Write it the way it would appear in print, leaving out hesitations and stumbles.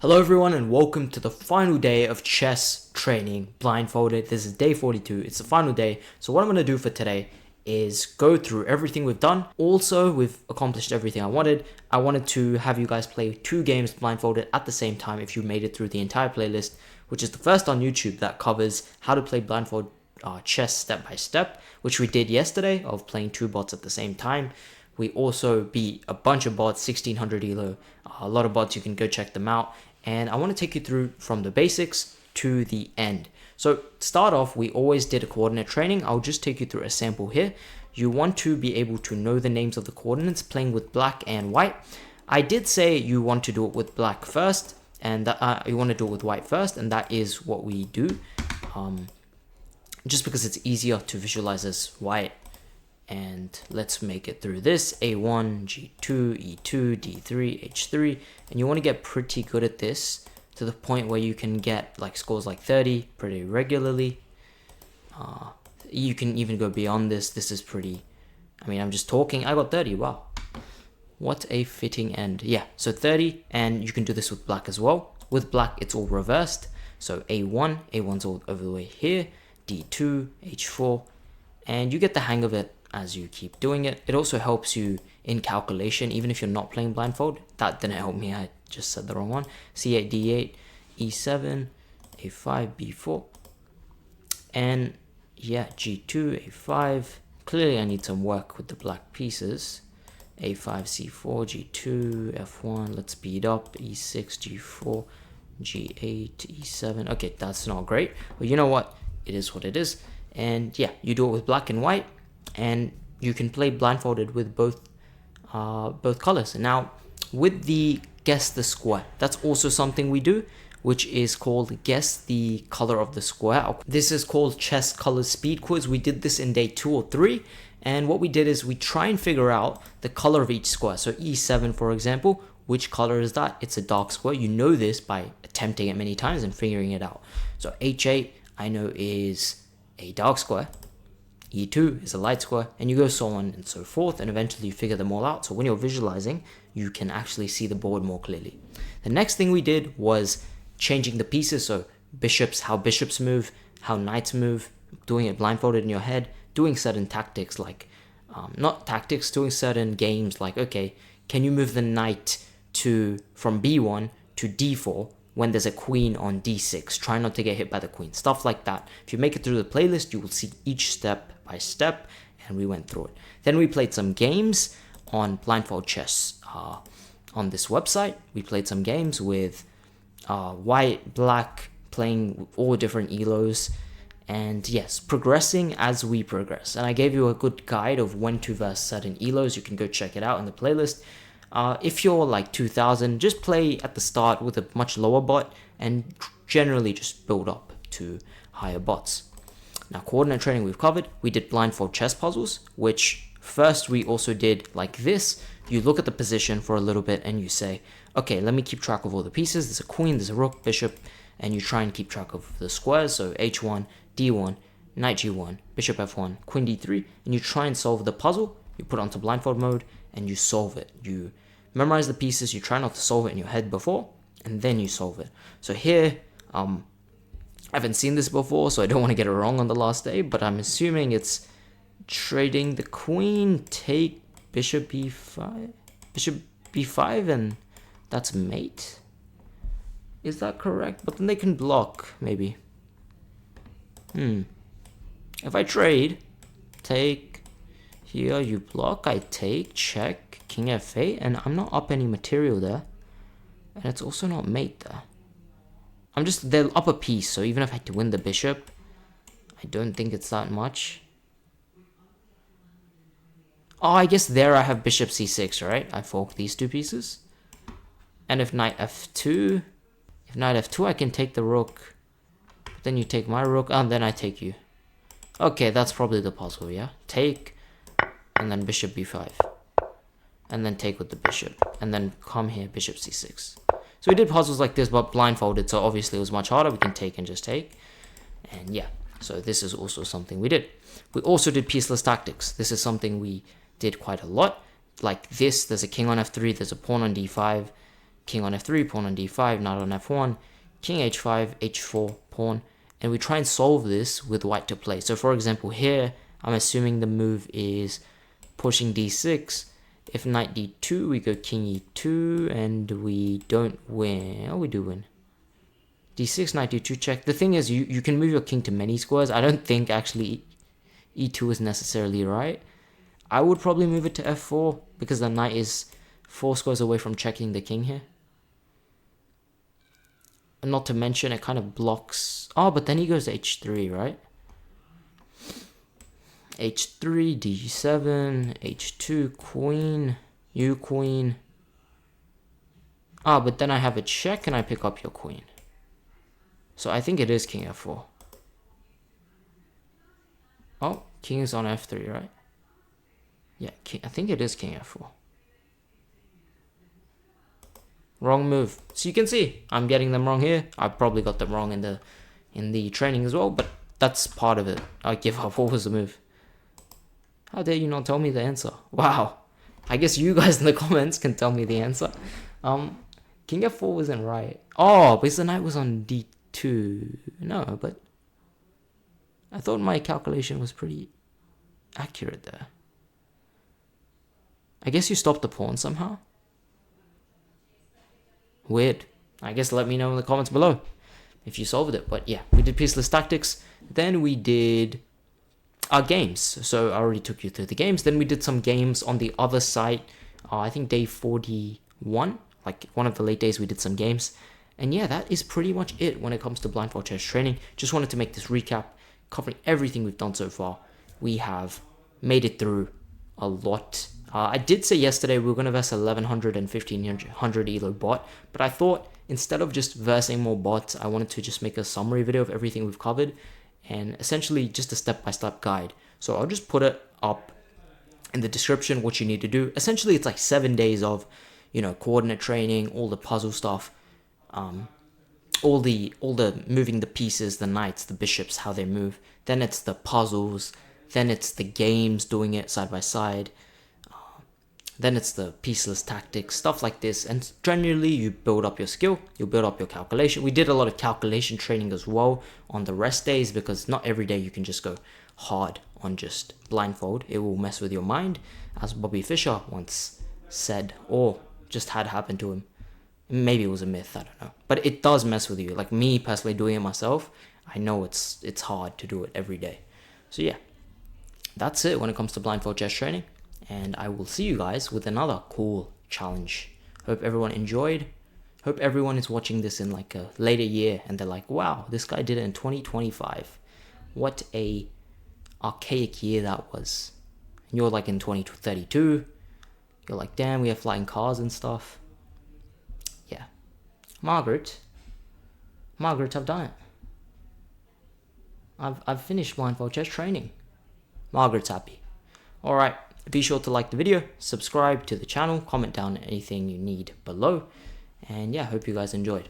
Hello everyone and welcome to the final day of chess training blindfolded. This is day 42. It's the final day. So what I'm going to do for today is go through everything we've done. Also, we've accomplished everything I wanted. I wanted to have you guys play 2 games blindfolded at the same time if you made it through the entire playlist, which is the first on YouTube that covers how to play blindfold chess step by step, which we did yesterday of playing 2 bots at the same time. We also beat a bunch of bots, 1600 elo, a lot of bots. You can go check them out. And I want to take you through from the basics to the end. So to start off, we always did a coordinate training. I'll just take you through a sample here. You want to be able to know the names of the coordinates playing with black and white. I did say you want to do it with black first, and you want to do it with white first, and that is what we do. Just because it's easier to visualize as white. And let's make it through this. A1, G2, E2, D3, H3. And you want to get pretty good at this to the point where you can get like scores like 30 pretty regularly. You can even go beyond this. This is pretty, I'm just talking. I got 30, wow. What a fitting end. Yeah, so 30, and you can do this with black as well. With black, it's all reversed. So A1's all over the way here. D2, H4, and you get the hang of it as you keep doing it. It also helps you in calculation, even if you're not playing blindfold. That didn't help me, I just said the wrong one. C8, D8, E7, A5, B4. And yeah, G2, A5. Clearly I need some work with the black pieces. A5, C4, G2, F1. Let's speed up. E6, G4, G8, E7. Okay, that's not great. But you know what? It is what it is. And yeah, you do it with black and white. And you can play blindfolded with both colors. Now, with the guess the square, that's also something we do, which is called guess the color of the square. This is called chess color speed quiz. We did this in day 2 or 3, and what we did is we try and figure out the color of each square. So E7, for example, which color is that? It's a dark square. You know this by attempting it many times and figuring it out. So H8, I know, is a dark square. E2 is a light square, and you go so on and so forth, and eventually you figure them all out. So when you're visualizing, you can actually see the board more clearly. The next thing we did was changing the pieces. So bishops, how bishops move, how knights move, doing it blindfolded in your head, doing certain tactics like, doing certain games like, okay, can you move the knight from B1 to D4 when there's a queen on D6? Try not to get hit by the queen. Stuff like that. If you make it through the playlist, you will see each step by step, and we went through it. Then we played some games on Blindfold Chess on this website. We played some games with white, black, playing all different elos, and yes, progressing as we progress. And I gave you a good guide of when to verse certain elos. You can go check it out in the playlist. If you're like 2000, just play at the start with a much lower bot and generally just build up to higher bots. Now, coordinate training we've covered. We did blindfold chess puzzles, which first we also did like this. You look at the position for a little bit and you say, okay, let me keep track of all the pieces. There's a queen, there's a rook, bishop, and you try and keep track of the squares. So H1, D1, knight G1, bishop F1, queen D3, and you try and solve the puzzle. You put it onto blindfold mode and you solve it. You memorize the pieces, you try not to solve it in your head before, and then you solve it. So here, I haven't seen this before, so I don't want to get it wrong on the last day, but I'm assuming it's trading the queen, take bishop b5, and that's mate. Is that correct? But then they can block, maybe. If I trade, take here, you block, I take, check, king f8, and I'm not up any material there, and it's also not mate there. They're up a piece, so even if I had to win the bishop, I don't think it's that much. Oh, I guess there I have bishop c6, right? I fork these 2 pieces. And if knight f2, I can take the rook. But then you take my rook, and then I take you. Okay, that's probably the puzzle, yeah? Take, and then bishop b5. And then take with the bishop. And then come here, bishop c6. So we did puzzles like this, but blindfolded, so obviously it was much harder. We can take and just take. And yeah, so this is also something we did. We also did pieceless tactics. This is something we did quite a lot. Like this, there's a king on f3, there's a pawn on d5. king on f3, pawn on d5, knight on f1, king h5, h4, pawn, and we try and solve this with white to play. So for example here, I'm assuming the move is pushing d6. If knight d2, we go king e2, and we don't win. Oh, we do win. d6, knight d2 check. The thing is, you can move your king to many squares. I don't think actually e2 is necessarily right. I would probably move it to f4 because the knight is 4 squares away from checking the king here. And not to mention, it kind of blocks... Oh, but then he goes to h3, right? h3, d7, h2, queen, you queen. Ah, but then I have a check and I pick up your queen. So I think it is king f4. Oh, king is on f3, right? Yeah, I think it is king f4. Wrong move. So you can see I'm getting them wrong here. I probably got them wrong in the training as well, but that's part of it. I give up. What was the move? How dare you not tell me the answer? Wow. I guess you guys in the comments can tell me the answer. King f4 wasn't right. Oh, because the knight was on d2. No, but I thought my calculation was pretty accurate there. I guess you stopped the pawn somehow. Weird. I guess let me know in the comments below if you solved it. But yeah, we did pieceless tactics. Then we did our games. So I already took you through the games. Then we did some games on the other side. I think day 41, like one of the late days, we did some games. And yeah, that is pretty much it when it comes to blindfold chess training. Just wanted to make this recap, covering everything we've done so far. We have made it through a lot. I did say yesterday we were going to verse 1100 and 1500 elo bot, but I thought instead of just versing more bots, I wanted to just make a summary video of everything we've covered and essentially just a step-by-step guide. So I'll just put it up in the description what you need to do. Essentially, it's like 7 days of, you know, coordinate training, all the puzzle stuff, all the moving the pieces, the knights, the bishops, how they move. Then it's the puzzles. Then it's the games, doing it side by side. Then it's the pieceless tactics, stuff like this. And generally, you build up your skill, you build up your calculation. We did a lot of calculation training as well on the rest days because not every day you can just go hard on just blindfold. It will mess with your mind, as Bobby Fischer once said, or just had happened to him. Maybe it was a myth, I don't know. But it does mess with you. Like me personally doing it myself, I know it's hard to do it every day. So yeah, that's it when it comes to blindfold chess training. And I will see you guys with another cool challenge. Hope everyone enjoyed. Hope everyone is watching this in like a later year and they're like, wow, this guy did it in 2025. What a archaic year that was. And you're like in 2032. You're like, damn, we have flying cars and stuff. Yeah. Margaret, I've done it. I've finished blindfold chess training. Margaret's happy. Alright. Be sure to like the video, subscribe to the channel, comment down anything you need below, and yeah, hope you guys enjoyed.